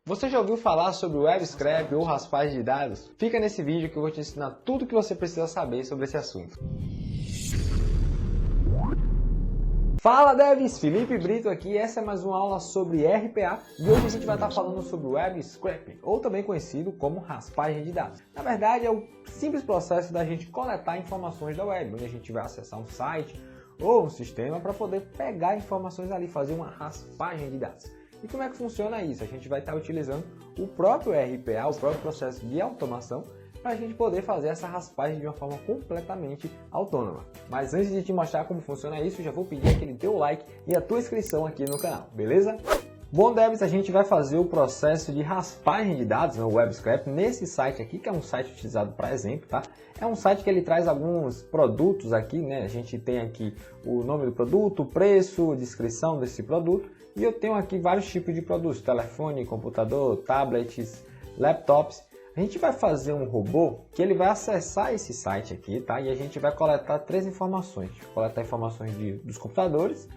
Você já ouviu falar sobre web scrap ou raspagem de dados? Fica nesse vídeo que eu vou te ensinar tudo o que você precisa saber sobre esse assunto. Fala devs, Felipe Brito aqui e essa é mais uma aula sobre RPA e hoje a gente vai estar falando sobre web scraping, ou também conhecido como raspagem de dados. Na verdade é o simples processo da gente coletar informações da web, onde a gente vai acessar um site ou um sistema para poder pegar informações ali, fazer uma raspagem de dados. E como é que funciona isso? A gente vai estar utilizando o próprio RPA, o próprio processo de automação, para a gente poder fazer essa raspagem de uma forma completamente autônoma. Mas antes de te mostrar como funciona isso, já vou pedir aquele teu like e a tua inscrição aqui no canal, beleza? Bom, devs, a gente vai fazer o processo de raspagem de dados no web scrap nesse site aqui, que é um site utilizado para exemplo, tá? É um site que ele traz alguns produtos aqui, né? A gente tem aqui o nome do produto, o preço, descrição desse produto, e eu tenho aqui vários tipos de produtos, telefone, computador, tablets, laptops. A gente vai fazer um robô que ele vai acessar esse site aqui, tá? E a gente vai coletar três informações. Coletar informações dos computadores,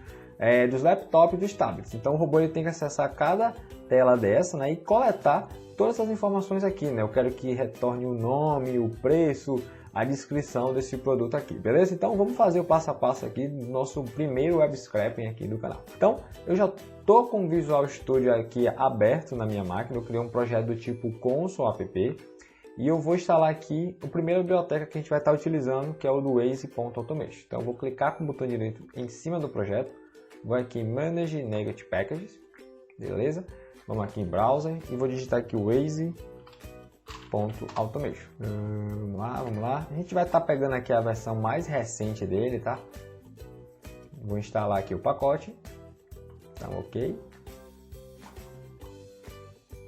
dos laptops e dos tablets. Então o robô ele tem que acessar cada tela dessa, né? E coletar todas essas informações aqui, né? Eu quero que retorne o nome, o preço, a descrição desse produto aqui, beleza? Então vamos fazer o passo a passo aqui do nosso primeiro web scraping aqui do canal. Então eu já tô com o Visual Studio aqui aberto na minha máquina, eu criei um projeto do tipo Console App e eu vou instalar aqui a primeira biblioteca que a gente vai estar utilizando, que é o do Waze.automation. Então eu vou clicar com o botão direito em cima do projeto, vou aqui em Manage Negative Packages, beleza? Vamos aqui em Browser e vou digitar aqui o Waze.automation. Vamos lá. A gente vai estar pegando aqui a versão mais recente dele, tá? Vou instalar aqui o pacote. Então, ok.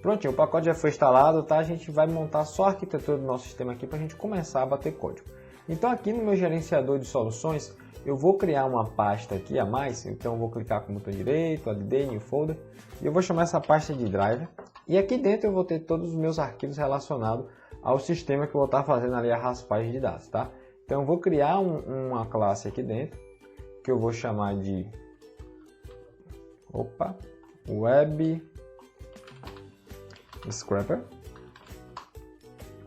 Prontinho, o pacote já foi instalado, tá? A gente vai montar só a arquitetura do nosso sistema aqui para a gente começar a bater código. Então, aqui no meu gerenciador de soluções, eu vou criar uma pasta aqui a mais. Então, eu vou clicar com o botão direito, add new folder, e eu vou chamar essa pasta de driver. E aqui dentro eu vou ter todos os meus arquivos relacionados ao sistema que eu vou estar fazendo ali a raspagem de dados, tá? Então, eu vou criar uma classe aqui dentro, que eu vou chamar de Web Scraper.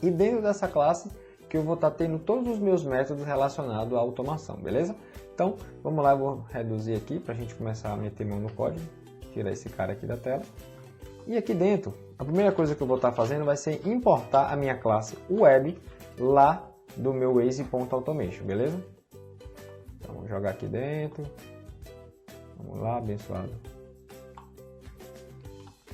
E dentro dessa classe que eu vou estar tendo todos os meus métodos relacionados à automação, beleza? Então, vamos lá, eu vou reduzir aqui para a gente começar a meter mão no código. Tirar esse cara aqui da tela. E aqui dentro, a primeira coisa que eu vou estar fazendo vai ser importar a minha classe Web lá do meu Waze.automation, beleza? Então, vou jogar aqui dentro. Vamos lá, abençoado.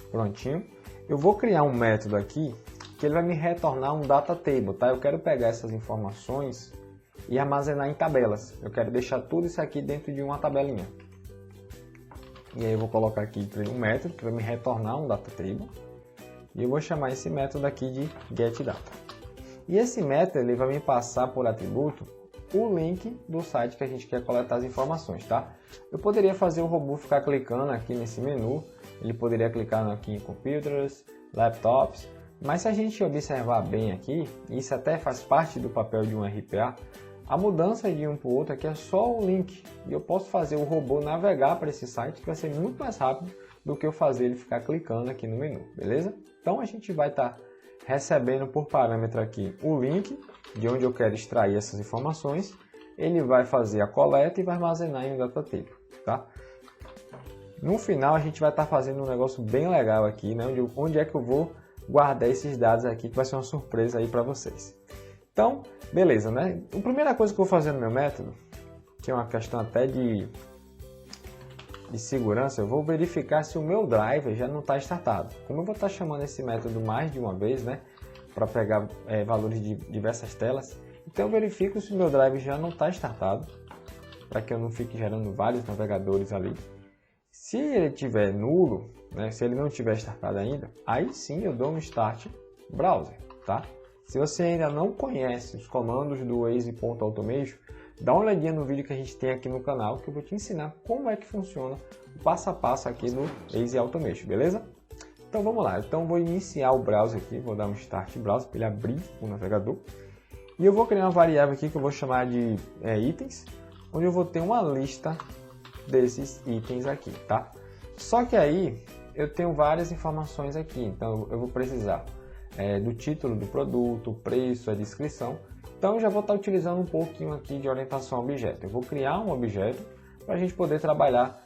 Prontinho. Eu vou criar um método aqui que ele vai me retornar um data table, tá? Eu quero pegar essas informações e armazenar em tabelas. Eu quero deixar tudo isso aqui dentro de uma tabelinha. E aí eu vou colocar aqui um método que vai me retornar um data table. E eu vou chamar esse método aqui de getData. E esse método ele vai me passar por atributo o link do site que a gente quer coletar as informações, tá? Eu poderia fazer o robô ficar clicando aqui nesse menu. Ele poderia clicar aqui em Computers, Laptops. Mas se a gente observar bem aqui, isso até faz parte do papel de um RPA, a mudança de um para o outro aqui é só o link. E eu posso fazer o robô navegar para esse site, que vai ser muito mais rápido do que eu fazer ele ficar clicando aqui no menu, beleza? Então a gente vai estar recebendo por parâmetro aqui o link, de onde eu quero extrair essas informações. Ele vai fazer a coleta e vai armazenar em um data table, tá? No final a gente vai estar fazendo um negócio bem legal aqui, né? Onde é que eu vou guardar esses dados aqui, que vai ser uma surpresa aí para vocês. Então, beleza, né? A primeira coisa que eu vou fazer no meu método, que é uma questão até de segurança, eu vou verificar se o meu driver já não está startado. Como eu vou estar chamando esse método mais de uma vez, né? Para pegar valores de diversas telas, então eu verifico se o meu driver já não está startado, para que eu não fique gerando vários navegadores ali. Se ele estiver nulo, né, se ele não estiver startado ainda, aí sim eu dou um Start Browser, tá? Se você ainda não conhece os comandos do Waze.automation, dá uma olhadinha no vídeo que a gente tem aqui no canal, que eu vou te ensinar como é que funciona o passo a passo aqui no Waze Automation, beleza? Então vamos lá, então eu vou iniciar o browser aqui, vou dar um Start Browser para ele abrir o navegador. E eu vou criar uma variável aqui que eu vou chamar de itens, onde eu vou ter uma lista desses itens aqui, tá? Só que aí eu tenho várias informações aqui, então eu vou precisar do título do produto, o preço, a descrição. Então eu já vou estar utilizando um pouquinho aqui de orientação a objeto. Eu vou criar um objeto para a gente poder trabalhar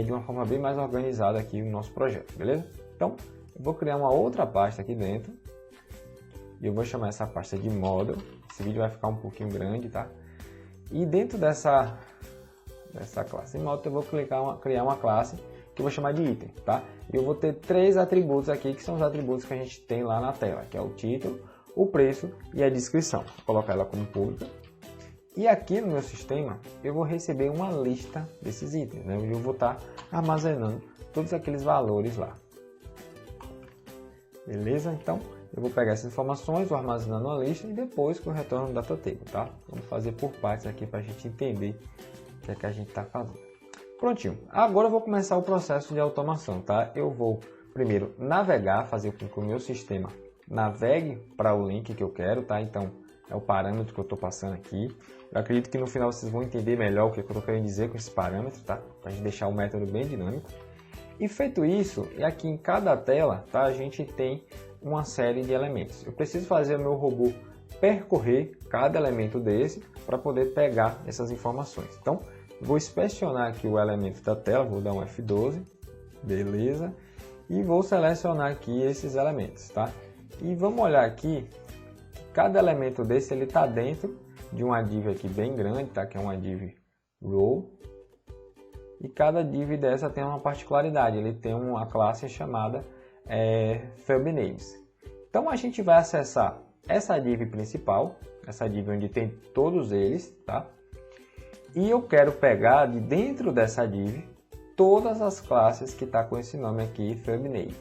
de uma forma bem mais organizada aqui o nosso projeto, beleza? Então eu vou criar uma outra pasta aqui dentro e eu vou chamar essa pasta de model. Esse vídeo vai ficar um pouquinho grande, tá? E dentro dessa classe model eu vou criar uma classe que eu vou chamar de item, tá? E eu vou ter 3 atributos aqui, que são os atributos que a gente tem lá na tela, que é o título, o preço e a descrição. Vou colocar ela como pública. E aqui no meu sistema, eu vou receber uma lista desses itens, né? Eu vou estar armazenando todos aqueles valores lá. Beleza? Então, eu vou pegar essas informações, vou armazenando uma lista e depois que eu retorno no DataTable, tá? Vamos fazer por partes aqui para a gente entender o que é que a gente está fazendo. Prontinho. Agora eu vou começar o processo de automação, tá? Eu vou primeiro navegar, fazer com que o meu sistema navegue para o link que eu quero, tá? Então, é o parâmetro que eu estou passando aqui. Eu acredito que no final vocês vão entender melhor o que eu estou querendo dizer com esse parâmetro, tá? Para a gente deixar o método bem dinâmico. E feito isso, aqui em cada tela, tá? A gente tem uma série de elementos. Eu preciso fazer o meu robô percorrer cada elemento desse para poder pegar essas informações. Então, vou inspecionar aqui o elemento da tela, vou dar um F12, beleza, e vou selecionar aqui esses elementos, tá? E vamos olhar aqui, cada elemento desse ele está dentro de uma div aqui bem grande, tá? Que é uma div row, e cada div dessa tem uma particularidade, ele tem uma classe chamada FabNames. Então a gente vai acessar essa div principal, essa div onde tem todos eles, tá? E eu quero pegar de dentro dessa div todas as classes que está com esse nome aqui, FabName.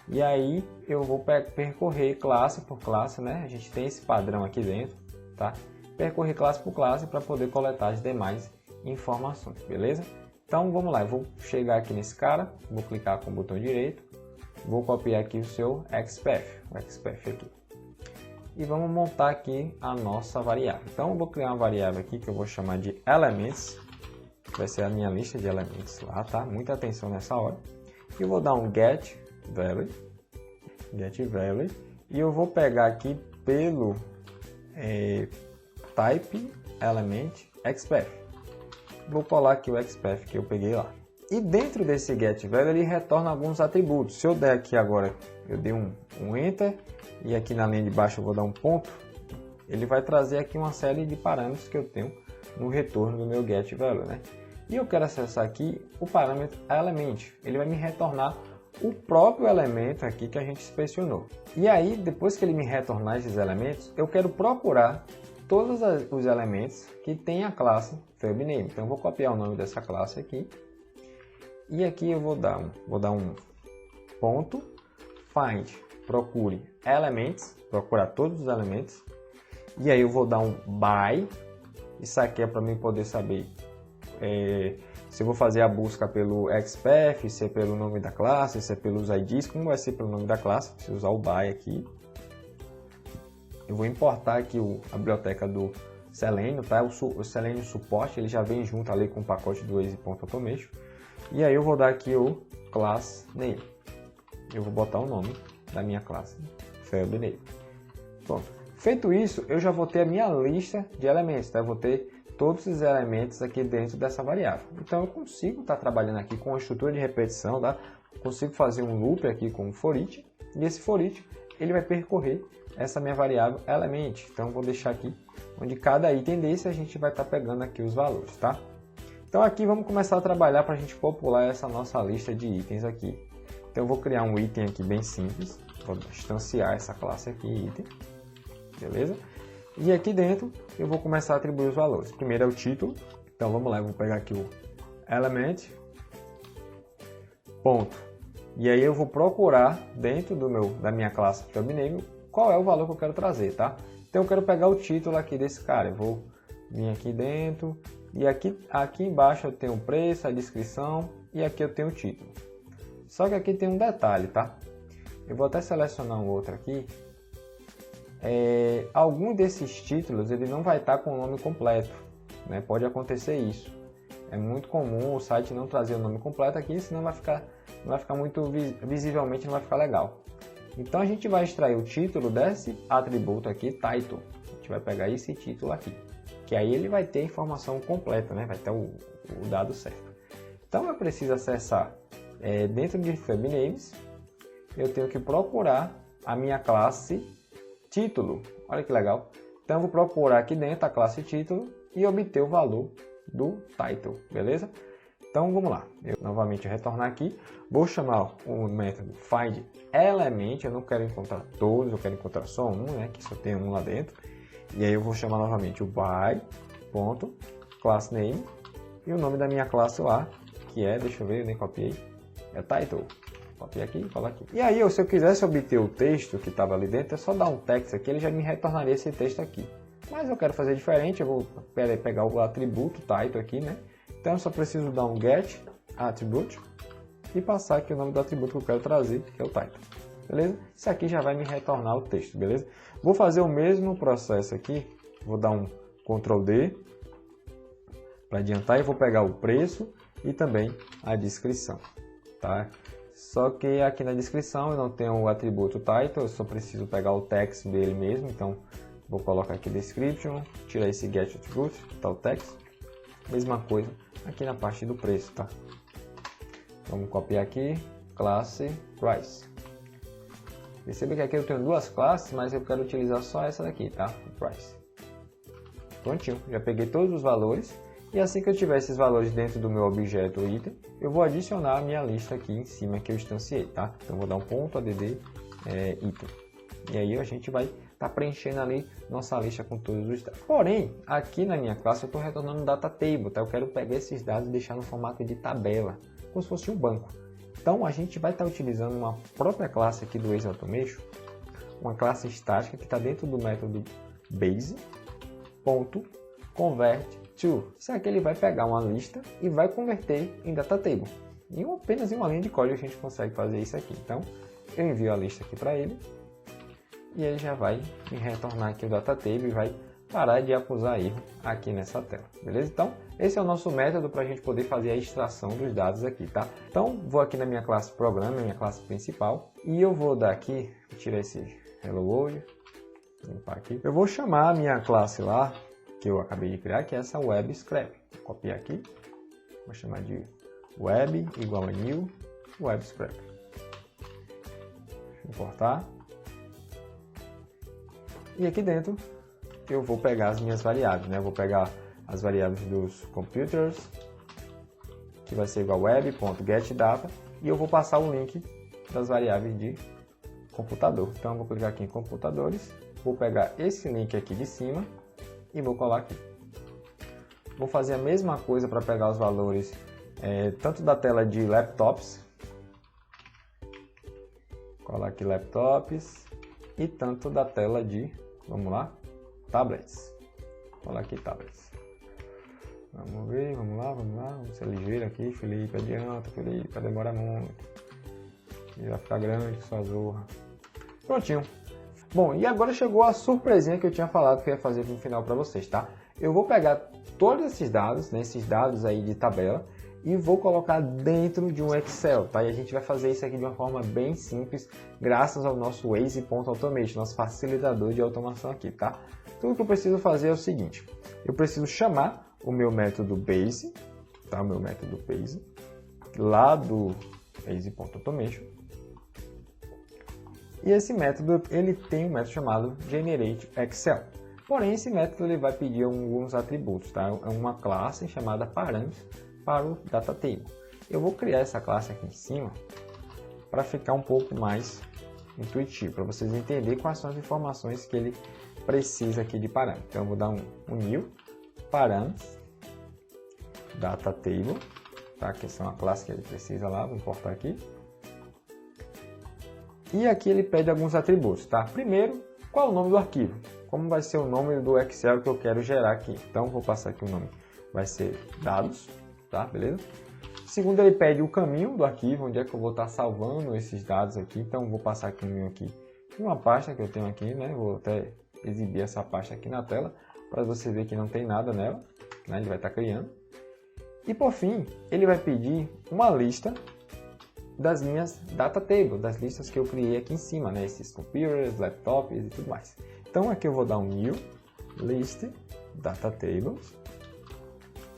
E aí eu vou percorrer classe por classe, né? A gente tem esse padrão aqui dentro, tá? Percorrer classe por classe para poder coletar as demais informações, beleza? Então vamos lá, eu vou chegar aqui nesse cara, vou clicar com o botão direito, vou copiar aqui o seu XPath, o XPath aqui. E vamos montar aqui a nossa variável. Então eu vou criar uma variável aqui que eu vou chamar de elements, que vai ser a minha lista de elementos lá, tá? Muita atenção nessa hora. E eu vou dar um get value, e eu vou pegar aqui pelo type element XPath. Vou colar aqui o XPath que eu peguei lá. E dentro desse get value ele retorna alguns atributos. Se eu der aqui agora, eu dei um enter, e aqui na linha de baixo eu vou dar um ponto, ele vai trazer aqui uma série de parâmetros que eu tenho no retorno do meu get value, né? E eu quero acessar aqui o parâmetro element, ele vai me retornar o próprio elemento aqui que a gente inspecionou. E aí, depois que ele me retornar esses elementos, eu quero procurar todos os elementos que tem a classe FabName. Então eu vou copiar o nome dessa classe aqui, e aqui eu vou dar um ponto find, procure elements, procurar todos os elementos, e aí eu vou dar um by, isso aqui é para mim poder saber se eu vou fazer a busca pelo XPath, se é pelo nome da classe, se é pelos IDs, como vai ser pelo nome da classe, preciso usar o by aqui. Eu vou importar aqui a biblioteca do Selenium, tá? O Selenium Support, ele já vem junto ali com o pacote do Easy.automation, e aí eu vou dar aqui o class name, eu vou botar o nome da minha classe, FabName. Pronto. Feito isso, eu já vou ter a minha lista de elementos, tá? Eu vou ter todos esses elementos aqui dentro dessa variável. Então eu consigo estar trabalhando aqui com a estrutura de repetição, tá? Consigo fazer um loop aqui com o for each, e esse for each ele vai percorrer essa minha variável element. Então eu vou deixar aqui onde cada item desse a gente vai estar pegando aqui os valores, tá? Então aqui vamos começar a trabalhar para a gente popular essa nossa lista de itens aqui. Então eu vou criar um item aqui bem simples, vou instanciar essa classe aqui, item, beleza? E aqui dentro eu vou começar a atribuir os valores. Primeiro é o título, então vamos lá, eu vou pegar aqui o element, ponto. E aí eu vou procurar dentro da minha classe FabName qual é o valor que eu quero trazer, tá? Então eu quero pegar o título aqui desse cara, eu vou vir aqui dentro, e aqui embaixo eu tenho o preço, a descrição, e aqui eu tenho o título. Só que aqui tem um detalhe, tá? Eu vou até selecionar um outro aqui. Algum desses títulos ele não vai estar com o nome completo, né? Pode acontecer isso. É muito comum o site não trazer o nome completo aqui, senão vai ficar não vai ficar muito visivelmente, não vai ficar legal. Então a gente vai extrair o título desse atributo aqui, title. A gente vai pegar esse título aqui, que aí ele vai ter a informação completa, né? Vai ter o dado certo. Então eu preciso acessar dentro de FabNames, eu tenho que procurar a minha classe título. Olha que legal. Então eu vou procurar aqui dentro a classe título e obter o valor do title, beleza? Então vamos lá, eu novamente retornar aqui, vou chamar o método findElement, eu não quero encontrar todos, eu quero encontrar só um, né, que só tem um lá dentro. E aí eu vou chamar novamente o by.className e o nome da minha classe lá, que é, deixa eu ver, eu nem copiei, é title. Copiei aqui e coloco aqui. E aí, se eu quisesse obter o texto que estava ali dentro, é só dar um text aqui, ele já me retornaria esse texto aqui. Mas eu quero fazer diferente, eu vou pegar o atributo title aqui, né? Então eu só preciso dar um get attribute e passar aqui o nome do atributo que eu quero trazer, que é o title. Beleza? Isso aqui já vai me retornar o texto, beleza? Vou fazer o mesmo processo aqui, vou dar um Ctrl D para adiantar e vou pegar o preço e também a descrição, tá? Só que aqui na descrição eu não tenho o atributo title, eu só preciso pegar o text dele mesmo, então vou colocar aqui description, tirar esse get attribute, tá o text. Mesma coisa aqui na parte do preço, tá? Vamos copiar aqui, classe price. Perceba que aqui eu tenho duas classes, mas eu quero utilizar só essa daqui, tá? O price. Prontinho, já peguei todos os valores. E assim que eu tiver esses valores dentro do meu objeto item, eu vou adicionar a minha lista aqui em cima que eu instanciei, tá? Então eu vou dar um ponto add item. E aí a gente vai estar preenchendo ali nossa lista com todos os dados. Porém, aqui na minha classe eu estou retornando um data table, tá? Eu quero pegar esses dados e deixar no formato de tabela, como se fosse um banco. Então a gente vai estar utilizando uma própria classe aqui do Waze Automation, uma classe estática que está dentro do método base.convert. Isso aqui ele vai pegar uma lista e vai converter em data table. Apenas em uma linha de código a gente consegue fazer isso aqui. Então, eu envio a lista aqui para ele e ele já vai me retornar aqui o data table e vai parar de acusar erro aqui nessa tela. Beleza? Então, esse é o nosso método para a gente poder fazer a extração dos dados aqui, tá? Então, vou aqui na minha classe Programa, minha classe principal, e eu vou dar aqui, tirar esse Hello World, limpar aqui. Eu vou chamar a minha classe lá, que eu acabei de criar, que é essa web scrap. Vou copiar aqui, vou chamar de web igual a new web scrap. Importar. E aqui dentro eu vou pegar as minhas variáveis, né? Eu vou pegar as variáveis dos computers, que vai ser igual a web.getData, e eu vou passar o link das variáveis de computador. Então eu vou clicar aqui em computadores, vou pegar esse link aqui de cima e vou colar aqui. Vou fazer a mesma coisa para pegar os valores tanto da tela de laptops, colar aqui laptops, e tanto da tela de, vamos lá, tablets. Colar aqui tablets. Vamos ver, vamos lá, vamos ser ligeiro aqui, Felipe, adianta, Felipe, vai demorar muito. E vai ficar grande, sua zorra. Prontinho. Bom, e agora chegou a surpresinha que eu tinha falado que eu ia fazer no final para vocês, tá? Eu vou pegar todos esses dados, né, esses dados aí de tabela, e vou colocar dentro de um Excel, tá? E a gente vai fazer isso aqui de uma forma bem simples, graças ao nosso Waze.automation, nosso facilitador de automação aqui, tá? Tudo que eu preciso fazer é o seguinte, eu preciso chamar o meu método base, tá? O meu método base, lá do Waze.automation. E esse método, ele tem um método chamado GenerateExcel. Porém, esse método ele vai pedir alguns atributos, tá? É uma classe chamada parâmetros para o data table. Eu vou criar essa classe aqui em cima para ficar um pouco mais intuitivo, para vocês entenderem quais são as informações que ele precisa aqui de parâmetro. Então, eu vou dar um new parâmetros data table, tá? Que são a classe que ele precisa lá, vou importar aqui. E aqui ele pede alguns atributos, tá? Primeiro, qual é o nome do arquivo? Como vai ser o nome do Excel que eu quero gerar aqui? Então, vou passar aqui o nome, vai ser dados, tá? Beleza? Segundo, ele pede o caminho do arquivo, onde é que eu vou estar salvando esses dados aqui. Então, vou passar aqui em uma pasta que eu tenho aqui, né? Vou até exibir essa pasta aqui na tela, para você ver que não tem nada nela, né? Ele vai estar criando. E por fim, ele vai pedir uma lista das minhas data table, das listas que eu criei aqui em cima, né? Esses computers, laptops e tudo mais. Então aqui eu vou dar um new list data tables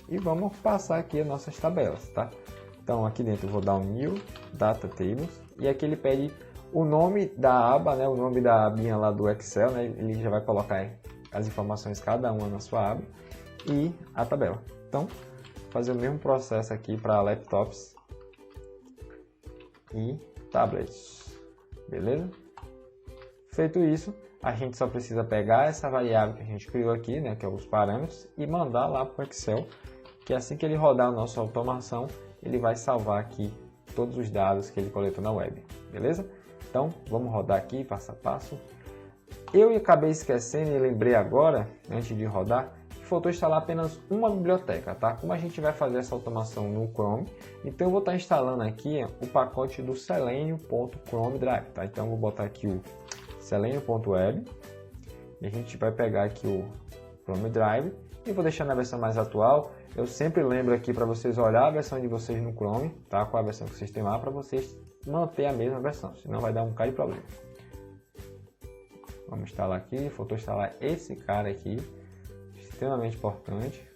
e vamos passar aqui as nossas tabelas, tá? Então aqui dentro eu vou dar um new data tables e aqui ele pede o nome da aba, né? O nome da abinha lá do Excel, né? Ele já vai colocar as informações cada uma na sua aba e a tabela. Então fazer o mesmo processo aqui para laptops e tablets, beleza? Feito isso, a gente só precisa pegar essa variável que a gente criou aqui, né, que é os parâmetros, e mandar lá para o Excel, que assim que ele rodar a nossa automação, ele vai salvar aqui todos os dados que ele coletou na web, beleza? Então, vamos rodar aqui passo a passo. Eu acabei esquecendo e lembrei agora, antes de rodar, que faltou instalar apenas uma biblioteca, tá? Como a gente vai fazer essa automação no Chrome, então eu vou estar instalando aqui o pacote do Selenium.chrome Drive, tá? Então eu vou botar aqui o Selenium.web e a gente vai pegar aqui o Chrome Drive e vou deixar na versão mais atual. Eu sempre lembro aqui para vocês olhar a versão de vocês no Chrome, tá? Qual a versão que vocês têm lá, para vocês manter a mesma versão, senão vai dar um bocado de problema. Vamos instalar aqui, faltou instalar esse cara aqui, extremamente importante.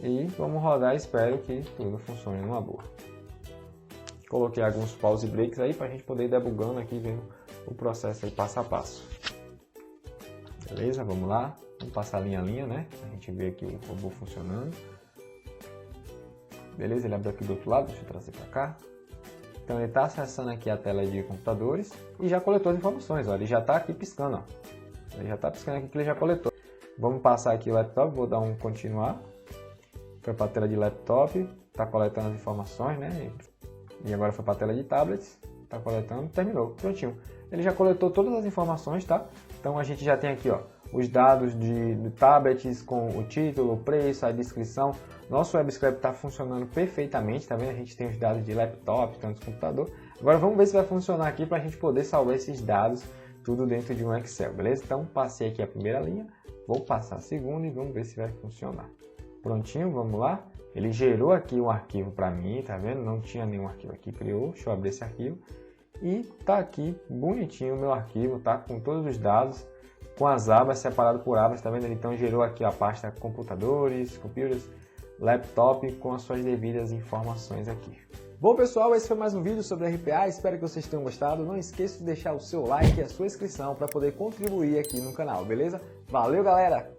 E vamos rodar e espero que tudo funcione numa boa. Coloquei alguns pause breaks aí para a gente poder ir debugando aqui, vendo o processo aí passo a passo. Beleza, vamos lá. Vamos passar linha a linha, né? A gente vê aqui o robô funcionando. Beleza, ele abriu aqui do outro lado, deixa eu trazer para cá. Então ele está acessando aqui a tela de computadores e já coletou as informações, ó. Ele já está aqui piscando, ó. Ele já está piscando aqui que ele já coletou. Vamos passar aqui o laptop, vou dar um continuar. Foi para a tela de laptop, está coletando as informações, né? E agora foi para a tela de tablets, está coletando, terminou, prontinho. Ele já coletou todas as informações, tá? Então a gente já tem aqui, ó, os dados de tablets com o título, o preço, a descrição. Nosso web scrap está funcionando perfeitamente, tá vendo? A gente tem os dados de laptop, tanto de computador. Agora vamos ver se vai funcionar aqui para a gente poder salvar esses dados tudo dentro de um Excel, beleza? Então passei aqui a primeira linha, vou passar a segunda e vamos ver se vai funcionar. Prontinho, vamos lá. Ele gerou aqui um arquivo para mim, tá vendo? Não tinha nenhum arquivo aqui, criou. Deixa eu abrir esse arquivo. E tá aqui bonitinho o meu arquivo, tá? Com todos os dados, com as abas separadas por abas, tá vendo? Então gerou aqui a pasta computadores, computers, laptop, com as suas devidas informações aqui. Bom pessoal, esse foi mais um vídeo sobre RPA, espero que vocês tenham gostado. Não esqueça de deixar o seu like e a sua inscrição para poder contribuir aqui no canal, beleza? Valeu galera!